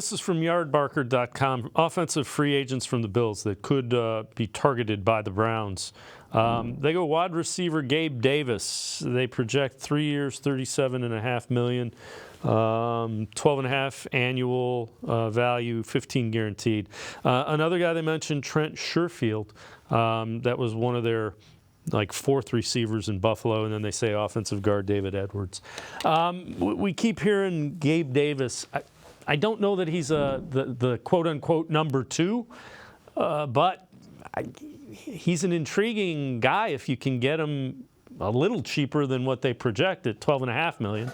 This is from yardbarker.com. Offensive free agents from the Bills that could be targeted by the Browns. They go wide receiver Gabe Davis. They project 3 years, $37.5 million, 12.5 annual value, 15 guaranteed. Another guy they mentioned, Trent Sherfield. That was one of their fourth receivers in Buffalo, and then they say offensive guard David Edwards. We keep hearing Gabe Davis. I don't know that he's the quote-unquote number two, but he's an intriguing guy if you can get him a little cheaper than what they project at $12.5 million.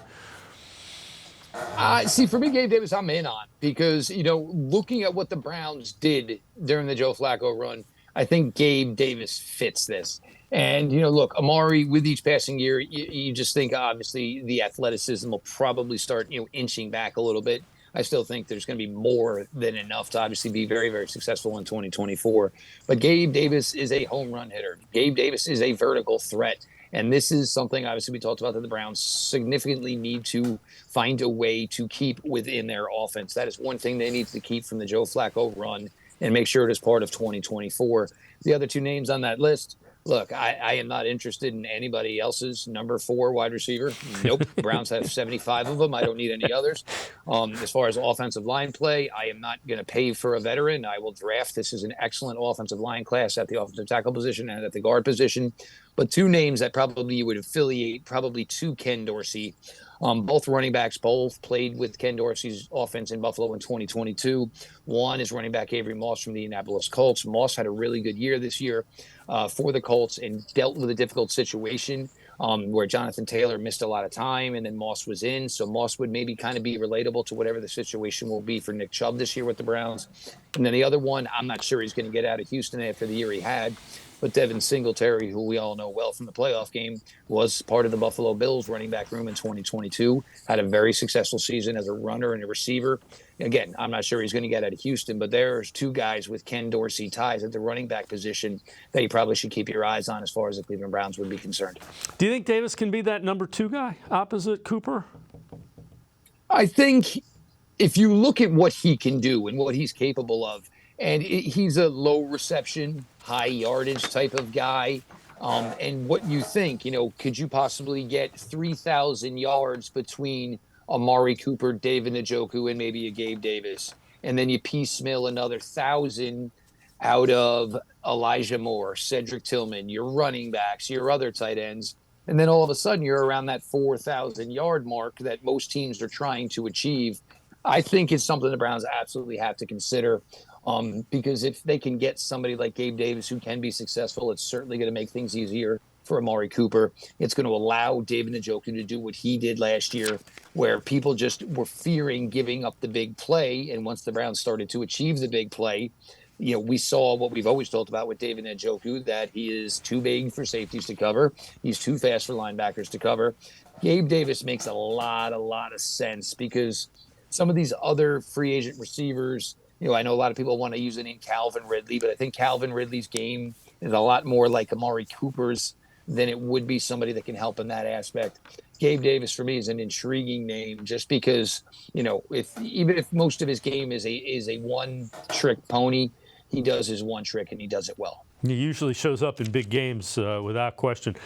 See, for me, Gabe Davis, I'm in on because, looking at what the Browns did during the Joe Flacco run, I think Gabe Davis fits this. And, look, Amari, with each passing year, you just think, obviously, the athleticism will probably start, inching back a little bit. I still think there's going to be more than enough to obviously be very, very successful in 2024. But Gabe Davis is a home run hitter. Gabe Davis is a vertical threat. And this is something, obviously, we talked about that the Browns significantly need to find a way to keep within their offense. That is one thing they need to keep from the Joe Flacco run and make sure it is part of 2024. The other two names on that list, look, I am not interested in anybody else's number 4 wide receiver. Nope. Browns have 75 of them. I don't need any others. As far as offensive line play, I am not going to pay for a veteran. I will draft. This is an excellent offensive line class at the offensive tackle position and at the guard position. But two names that probably you would affiliate probably to Ken Dorsey. Both running backs, both played with Ken Dorsey's offense in Buffalo in 2022. One is running back Avery Moss from the Indianapolis Colts. Moss had a really good year this year for the Colts and dealt with a difficult situation where Jonathan Taylor missed a lot of time and then Moss was in. So Moss would maybe kind of be relatable to whatever the situation will be for Nick Chubb this year with the Browns. And then the other one, I'm not sure he's going to get out of Houston after the year he had. But Devin Singletary, who we all know well from the playoff game, was part of the Buffalo Bills running back room in 2022, had a very successful season as a runner and a receiver. Again, I'm not sure he's going to get out of Houston, but there's two guys with Ken Dorsey ties at the running back position that you probably should keep your eyes on as far as the Cleveland Browns would be concerned. Do you think Davis can be that number 2 guy opposite Cooper? I think if you look at what he can do and what he's capable of, and he's a low reception, high yardage type of guy. And what you think, could you possibly get 3,000 yards between Amari Cooper, David Njoku, and maybe a Gabe Davis? And then you piecemeal another 1,000 out of Elijah Moore, Cedric Tillman, your running backs, your other tight ends. And then all of a sudden you're around that 4,000 yard mark that most teams are trying to achieve. I think it's something the Browns absolutely have to consider. Because if they can get somebody like Gabe Davis who can be successful, it's certainly going to make things easier for Amari Cooper. It's going to allow David Njoku to do what he did last year, where people just were fearing giving up the big play. And once the Browns started to achieve the big play, we saw what we've always talked about with David Njoku, that he is too big for safeties to cover. He's too fast for linebackers to cover. Gabe Davis makes a lot of sense because some of these other free agent receivers, I know a lot of people want to use the name Calvin Ridley, but I think Calvin Ridley's game is a lot more like Amari Cooper's than it would be somebody that can help in that aspect. Gabe Davis, for me, is an intriguing name just because, even if most of his game is a one-trick pony, he does his one trick and he does it well. He usually shows up in big games without question.